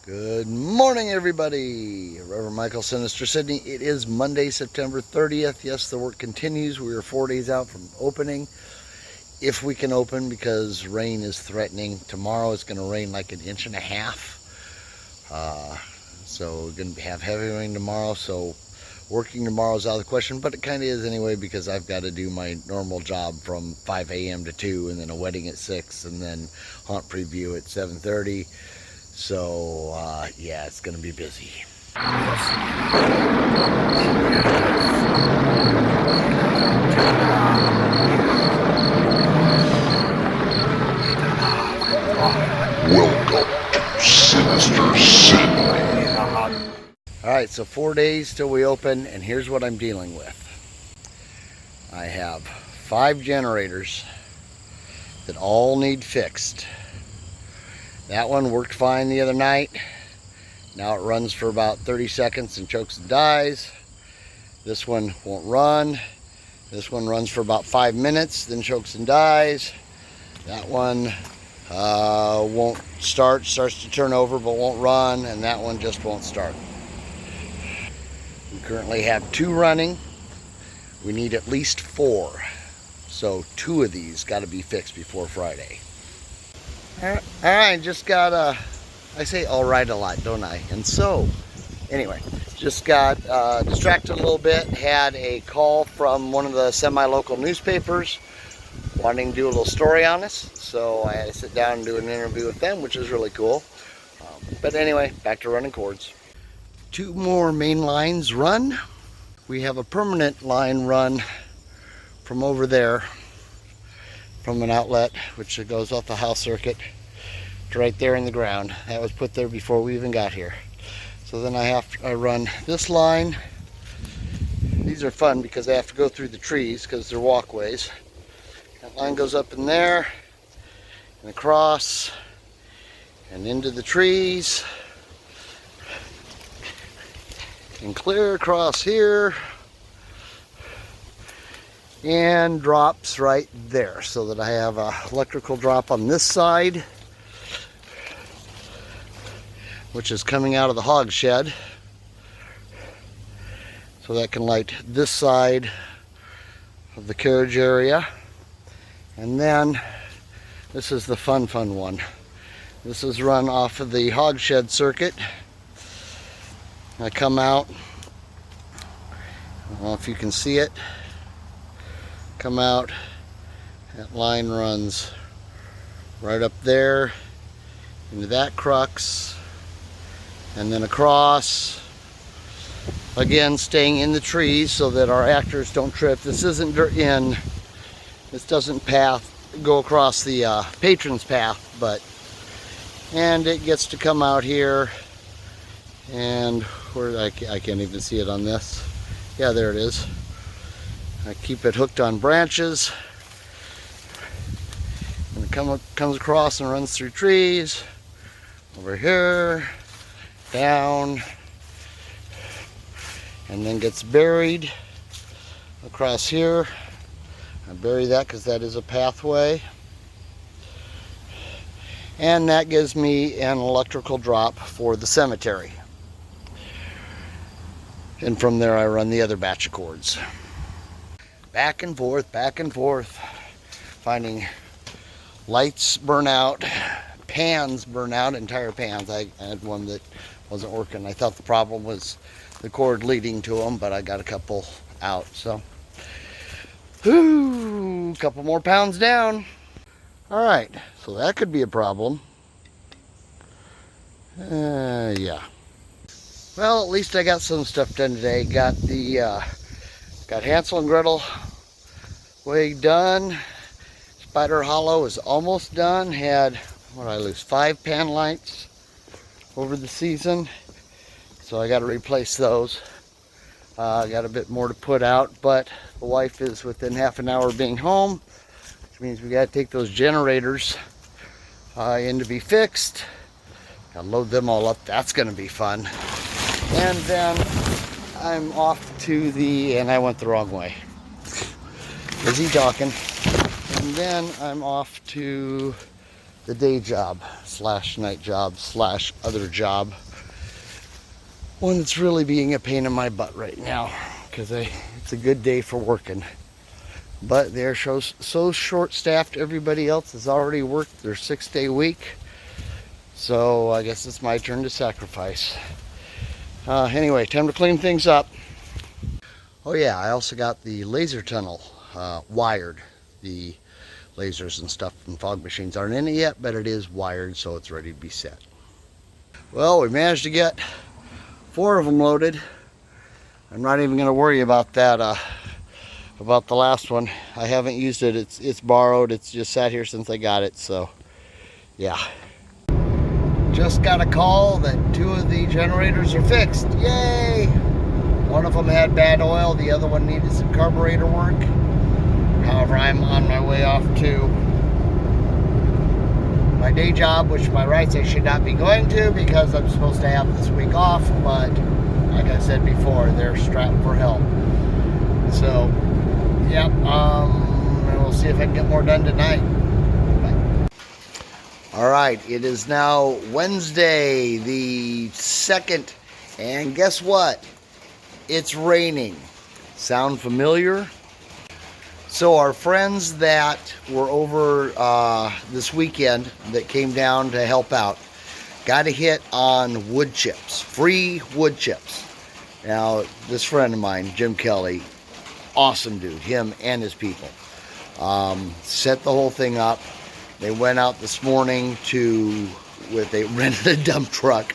Good morning, everybody. Reverend Michael Sinister Sidney. It is Monday, September 30th. Yes, the work continues. We are 4 days out from opening, if we can open, because rain is threatening. Tomorrow it's going to rain like 1.5 inches. So we're going to have heavy rain tomorrow. So working tomorrow is out of the question, but it kind of is anyway, because I've got to do my normal job from 5 a.m. to 2, and then a wedding at 6, and then haunt preview at 7:30. So, yeah, it's going to be busy. Welcome to Sinister Sidney. Alright, so 4 days till we open, and here's what I'm dealing with. I have 5 generators that all need fixed. That one worked fine the other night. Now it runs for about 30 seconds and chokes and dies. This one won't run. This one runs for about 5 minutes, then chokes and dies. That one won't start, starts to turn over but won't run, and that one just won't start. We currently have 2 running. We need at least 4. So 2 of these got to be fixed before Friday. Alright, just got I say alright a lot, don't I? And so, anyway, just got distracted a little bit. Had a call from one of the semi-local newspapers wanting to do a little story on us. So I had to sit down and do an interview with them, which is really cool. But anyway, back to running cords. 2 more main lines run. We have a permanent line run from over there, from an outlet which goes off the house circuit to right there in the ground. That was put there before we even got here. So then I run this line. These are fun because I have to go through the trees because they're walkways. That line goes up in there and across and into the trees and clear across here and drops right there, so that I have a electrical drop on this side, which is coming out of the hog shed, so that can light this side of the carriage area. And then this is the fun one. This is run off of the hog shed circuit. I come out, I don't know if you can see it, come out, that line runs right up there into that crux, and then across, again staying in the trees so that our actors don't trip. This doesn't go across the patron's path, and it gets to come out here, and where I can't even see it on this. Yeah, there it is. I keep it hooked on branches, and it comes across and runs through trees, over here, down, and then gets buried across here. I bury that because that is a pathway, and that gives me an electrical drop for the cemetery. And from there I run the other batch of cords. Back and forth, finding lights burn out, pans burn out, entire pans. I had one that wasn't working. I thought the problem was the cord leading to them, but I got a couple out. So, a couple more pounds down. All right, so that could be a problem. Yeah. Well, at least I got some stuff done today. Got Hansel and Gretel way done. Spider Hollow is almost done. Had, 5 pan lights over the season, so I got to replace those. I got a bit more to put out, but the wife is within half an hour of being home, which means we got to take those generators in to be fixed. Gotta load them all up. That's going to be fun. And then I'm off to and I went the wrong way. Busy talking. And then I'm off to the day job. slash night job slash other job. One that's really being a pain in my butt right now, because it's a good day for working. But they're so short-staffed, everybody else has already worked their 6-day week. So I guess it's my turn to sacrifice. Anyway, time to clean things up. Oh yeah, I also got the laser tunnel wired. The lasers and stuff and fog machines aren't in it yet, but it is wired, so it's ready to be set. Well, we managed to get 4 of them loaded. I'm not even going to worry about that, about the last one. I haven't used it. It's borrowed. It's just sat here since I got it, so yeah. Just got a call that 2 of the generators are fixed. Yay! One of them had bad oil, the other one needed some carburetor work. However, I'm on my way off to my day job, which by rights I should not be going to because I'm supposed to have this week off, but like I said before, they're strapped for help. So, yep, and we'll see if I can get more done tonight. All right, it is now Wednesday the 2nd, and guess what? It's raining. Sound familiar? So our friends that were over this weekend that came down to help out got a hit on wood chips, free wood chips. Now, this friend of mine, Jim Kelly, awesome dude, him and his people, set the whole thing up. They went out this morning they rented a dump truck,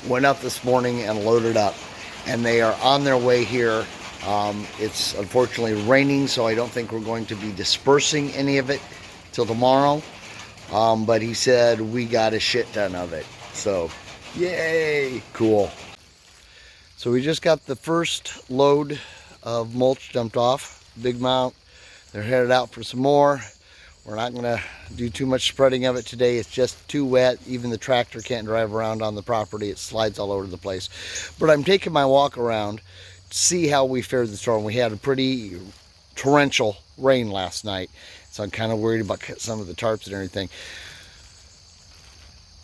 went out this morning and loaded up, and they are on their way here. It's unfortunately raining, so I don't think we're going to be dispersing any of it till tomorrow. But he said we got a shit ton of it. So, yay! Cool. So we just got the first load of mulch dumped off. Big amount. They're headed out for some more. We're not going to do too much spreading of it today. It's just too wet. Even the tractor can't drive around on the property. It slides all over the place. But I'm taking my walk around, see how we fared the storm. We had a pretty torrential rain last night, so I'm kind of worried about some of the tarps and everything.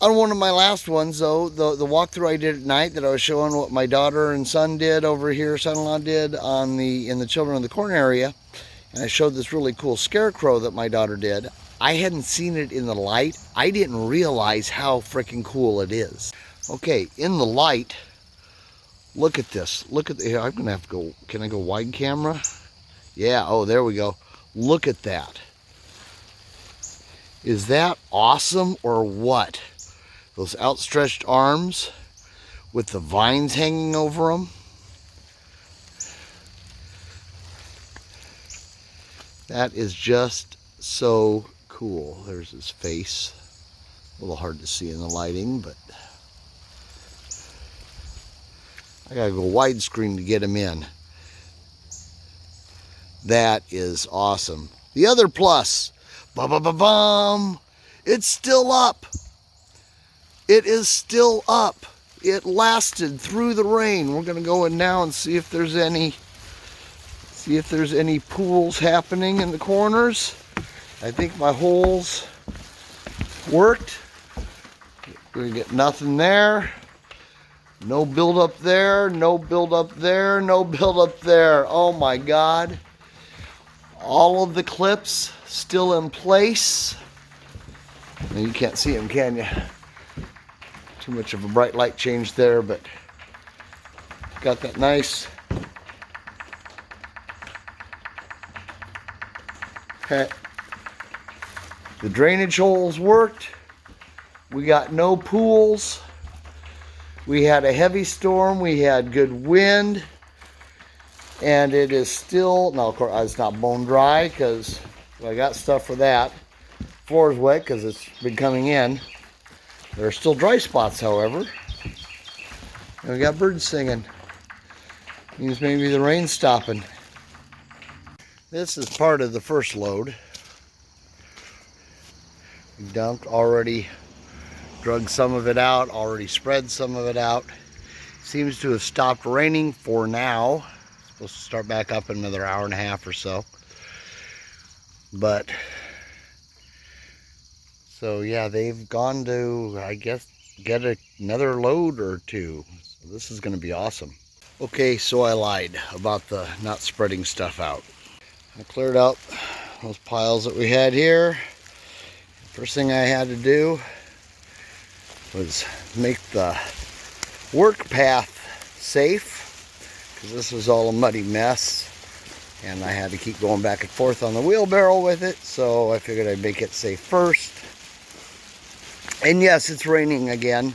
On one of my last ones, though, the walkthrough I did at night that I was showing what my daughter and son did over here, son-in-law did in the Children of the Corn area, and I showed this really cool scarecrow that my daughter did. I hadn't seen it in the light. I didn't realize how freaking cool it is. Okay, in the light, look at this. Look at the, I'm gonna have to go, can I go wide camera? Yeah, oh, there we go. Look at that. Is that awesome or what? Those outstretched arms with the vines hanging over them. That is just so cool. There's his face. A little hard to see in the lighting, but I gotta go widescreen to get him in. That is awesome. The other plus, ba-ba-ba-bum, it's still up. It is still up. It lasted through the rain. We're gonna go in now and see if there's any pools happening in the corners. I think my holes worked. We get nothing there. No buildup there, no buildup there, no buildup there. Oh my God. All of the clips still in place. Now you can't see them, can you? Too much of a bright light change there, but got that nice. Okay. The drainage holes worked. We got no pools. We had a heavy storm. We had good wind. And it is still, now of course it's not bone dry because I got stuff for that. Floor is wet because it's been coming in. There are still dry spots, however. And we got birds singing. Means maybe the rain's stopping. This is part of the first load. We dumped, already drug some of it out, already spread some of it out. Seems to have stopped raining for now. It's supposed to start back up in another hour and a half or so. But So yeah, they've gone to, I guess, get another load or two. So this is going to be awesome. Okay, so I lied about the not spreading stuff out. I cleared out those piles that we had here. First thing I had to do was make the work path safe, because this was all a muddy mess and I had to keep going back and forth on the wheelbarrow with it, so I figured I'd make it safe first. And yes, it's raining again.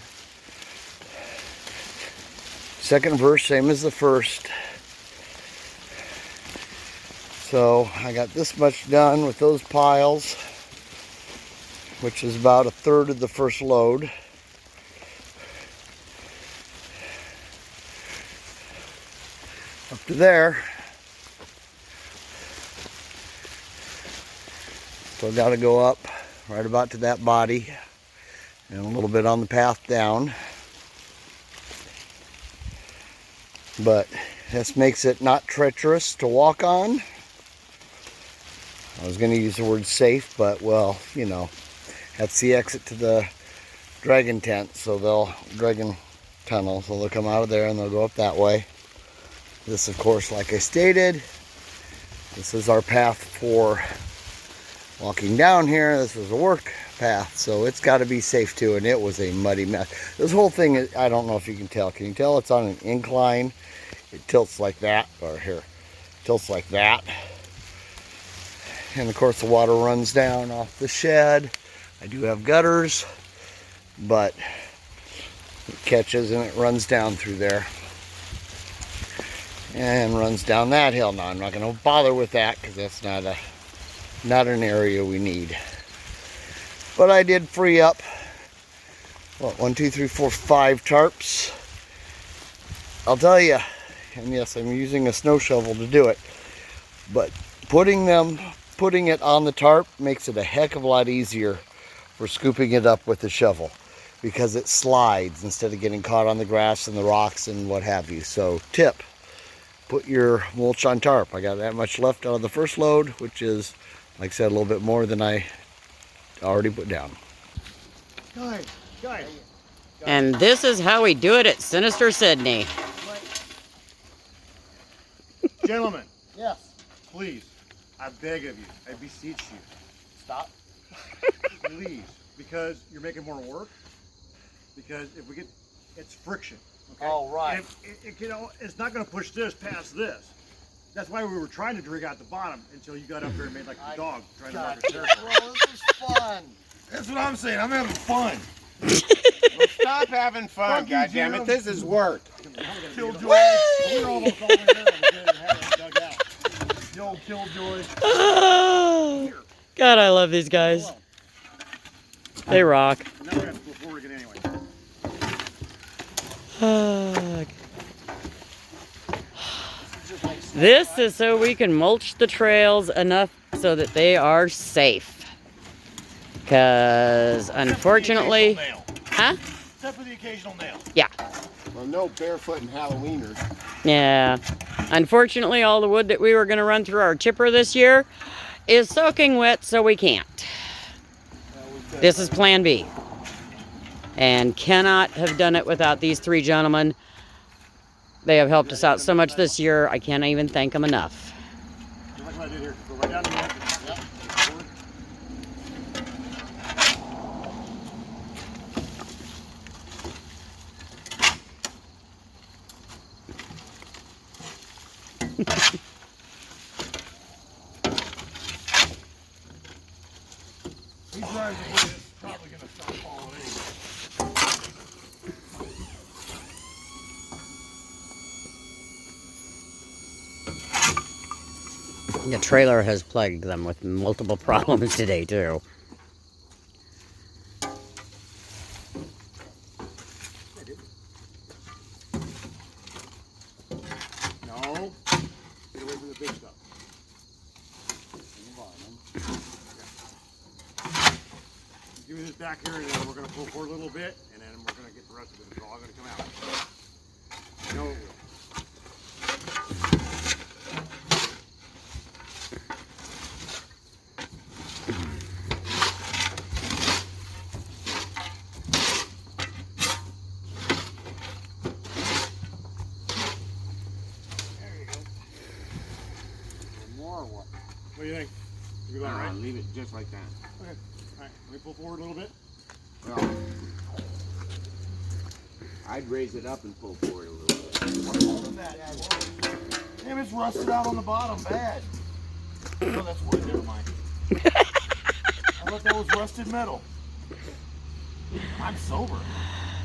Second verse, same as the first. So I got this much done with those piles, which is about a third of the first load. Up to there. Still got to go up right about to that body and a little bit on the path down. But this makes it not treacherous to walk on. I was going to use the word safe, but well, you know, that's the exit to the dragon tent, so dragon tunnel, so they'll come out of there and they'll go up that way. This, of course, like I stated, this is our path for walking down here. This is a work path, so it's got to be safe too, and it was a muddy mess. This whole thing is, I don't know if you can tell. Can you tell it's on an incline? It tilts like that, or here, tilts like that. And of course the water runs down off the shed. I do have gutters, but it catches and it runs down through there. And runs down that hill. Now I'm not going to bother with that because that's not an area we need. But I did free up, what, 1, 2, 3, 4, 5 tarps. I'll tell you, and yes, I'm using a snow shovel to do it, but putting it on the tarp makes it a heck of a lot easier for scooping it up with the shovel, because it slides instead of getting caught on the grass and the rocks and what have you. So tip, put your mulch on tarp. I got that much left out of the first load, which is, like I said, a little bit more than I already put down. Guys. And this is how we do it at Sinister Sidney. Gentlemen, Yes. please, I beg of you, I beseech you, Stop. please, because you're making more work. Because if we get, it's friction. Okay? Oh, right. And it's not going to push this past this. That's why we were trying to drag out the bottom until you got up there and made like the dog trying to mark a territory. Well, this is fun. That's what I'm saying. I'm having fun. Well, stop having fun, Fuck you, goddammit. Jim. This is work. Killjoy. We're almost all in there. I'm having it dug out. The old Killjoy. Oh, God, I love these guys. They rock. Now we have to go forward again anyway. This is so we can mulch the trails enough so that they are safe. Because unfortunately, huh? Except for the occasional nail. Yeah. Well, no barefoot and Halloweeners. Yeah. Unfortunately, all the wood that we were going to run through our chipper this year is soaking wet, so we can't. This is plan B. And cannot have done it without these three gentlemen. They have helped us out so much this year, I can't even thank them enough. Just like what I did here. Go right down to the edge. Yep. Forward. He drives the wood, it's probably going to stop falling anyway. The trailer has plagued them with multiple problems today, too. No. Get away from the big stuff. Give me this back here, and then we're going to pull forward a little bit, and then we're going to get the rest of it. It's all going to come out. No, it will. What do you think? You go right? Leave it just like that. Okay. All right. Let me pull forward a little bit. Well, I'd raise it up and pull forward a little bit. Damn, it's rusted out on the bottom bad. Oh, that's wood. Never mind. I thought that was rusted metal. I'm sober.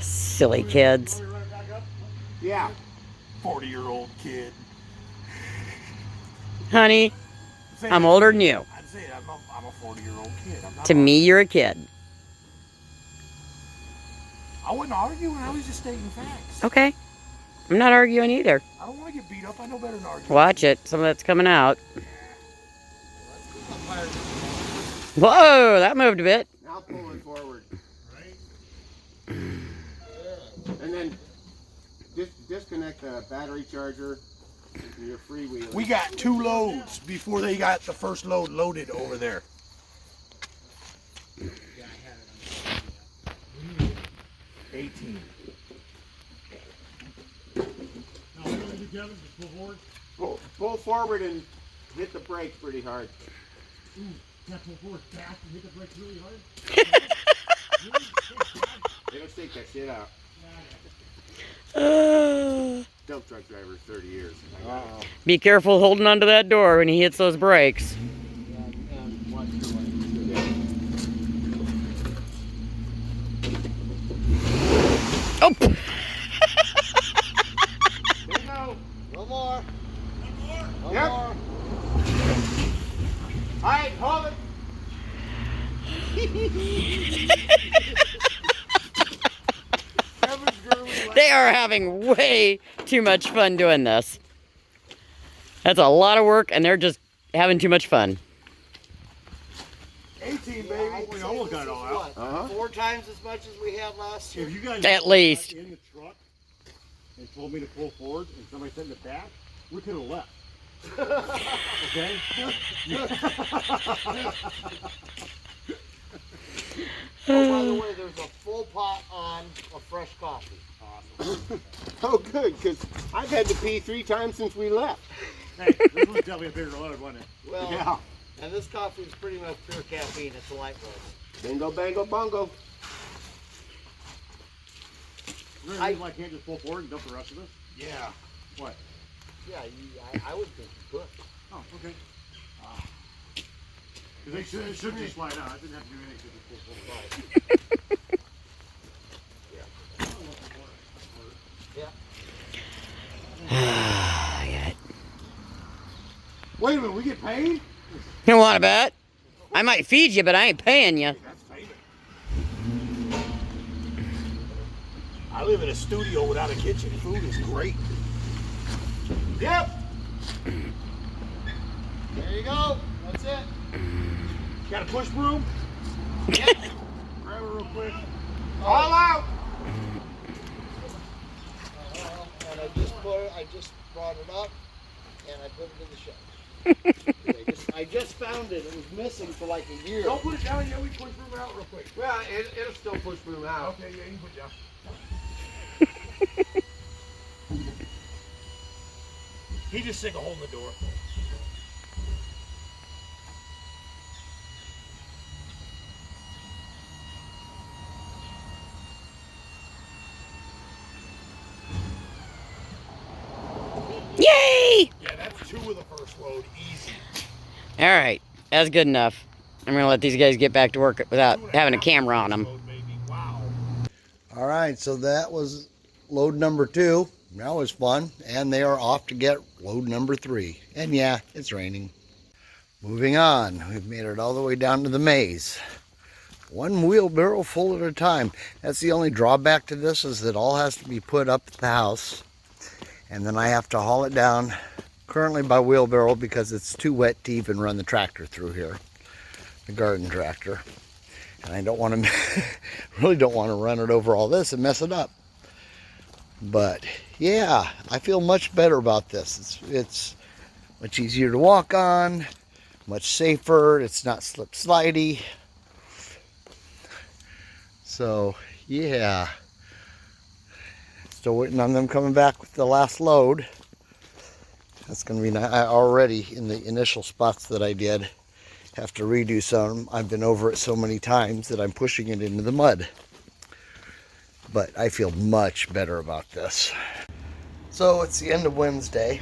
Silly kids. Want me to run it back up? Yeah. 40-year-old kid. Honey, I'm older than you. I'm saying I'm a 40-year-old kid. I'm not To me, you're a kid. I wouldn't argue, and I was just stating facts. Okay. I'm not arguing either. I don't want to get beat up. I know better than argue. Watch it. Some of that's coming out. Whoa, that moved a bit. Now pull it forward. Right? And then disconnect the battery charger and your freewheel. We got 2 loads before they got the first load loaded over there. 18. Now, what do you do, Kevin? Just pull forward? Pull forward and hit the brake pretty hard. Ooh, can't pull forward fast and hit the brakes really hard? It'll take that shit out. Dump truck driver, 30 years. Be careful holding onto that door when he hits those brakes. Oh! One more. Yep. All right, hold it. They are having way too much fun doing this. That's a lot of work, and they're just having too much fun. 18, baby. We almost got it all out. 4 times as much as we had last year. If you guys At least. in the truck and told me to pull forward and somebody sat in the back, we could have left. Okay? Oh, by the way, there's a full pot on of fresh coffee. Awesome. Oh, good, because I've had to pee 3 times since we left. Hey, this was definitely a bigger load, wasn't it? Well, Yeah. and this coffee is pretty much pure caffeine. It's a light roast. Bingo, bango, bongo. Really, I can't just pull forward and dump the rest of this? Yeah. What? Yeah, I would think you could. Oh, okay. Because it should just slide out. I didn't have to do anything to just pull forward. Yeah. Wait a minute, we get paid? You want to bet? I might feed you, but I ain't paying you. That's payment. I live in a studio without a kitchen. Food is great. Yep. There you go. That's it. Got a push broom? Yeah. Grab it real quick. All out. And I just brought it up, and I put it in the shed. I just found it. It was missing for like a year. Don't put it down yet. We push broom it out real quick. Well, it'll still push broom out. Okay, yeah, you can put it down. He just sick of holding the door. Yay! Yeah, that's 2 of the first load, easy. All right, that's good enough. I'm gonna let these guys get back to work without having a camera on them. Load, baby. Wow. All right, so that was load number 2. That was fun. And they are off to get load number 3. And yeah, it's raining. Moving on, we've made it all the way down to the maze. 1 wheelbarrow full at a time. That's the only drawback to this, is that all has to be put up at the house. And then I have to haul it down currently by wheelbarrow because it's too wet to even run the tractor through here, the garden tractor. And I don't want to, really don't want to run it over all this and mess it up. But yeah, I feel much better about this. It's much easier to walk on, much safer. It's not slip slidey. So yeah. Still waiting on them coming back with the last load. That's going to be nice. I already, in the initial spots that I did, have to redo some. I've been over it so many times that I'm pushing it into the mud. But I feel much better about this. So it's the end of Wednesday.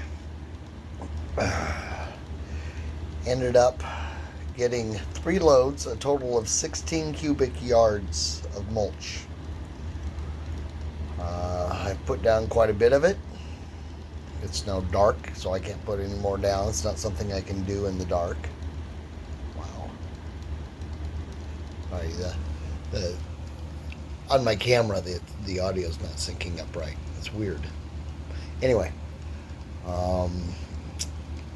Ended up getting 3 loads, a total of 16 cubic yards of mulch. I put down quite a bit of it. It's now dark, so I can't put any more down. It's not something I can do in the dark. Wow. On my camera, the audio's not syncing up right. It's weird. Anyway,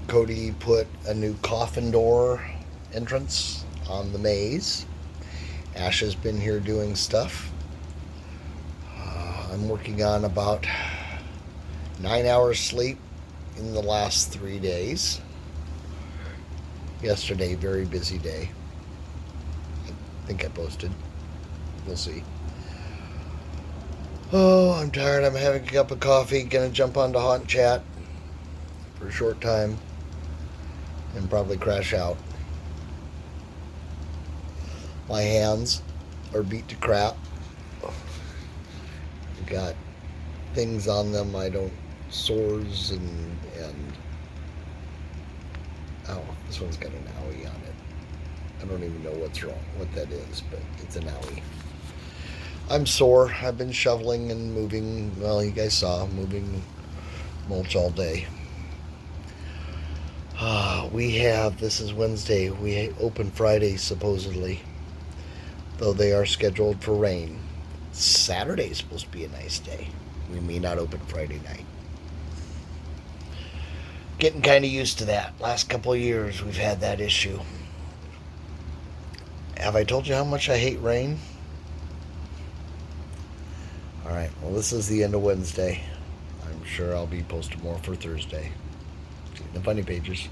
Cody put a new coffin door entrance on the maze. Ash has been here doing stuff. I'm working on about 9 hours sleep in the last 3 days. Yesterday, very busy day. I think I posted. We'll see. Oh, I'm tired. I'm having a cup of coffee. Gonna jump onto Hot Chat for a short time and probably crash out. My hands are beat to crap. I've got things on them. Sores and oh, this one's got an owie on it. I don't even know what's wrong, what that is, but it's an owie. I'm sore. I've been shoveling and moving. Well, you guys saw moving mulch all day. This is Wednesday. We open Friday supposedly, though they are scheduled for rain. Saturday is supposed to be a nice day. We may not open Friday night. Getting kind of used to that. Last couple of years we've had that issue. Have I told you how much I hate rain? Alright, well, this is the end of Wednesday. I'm sure I'll be posting more for Thursday. See you in the funny pages.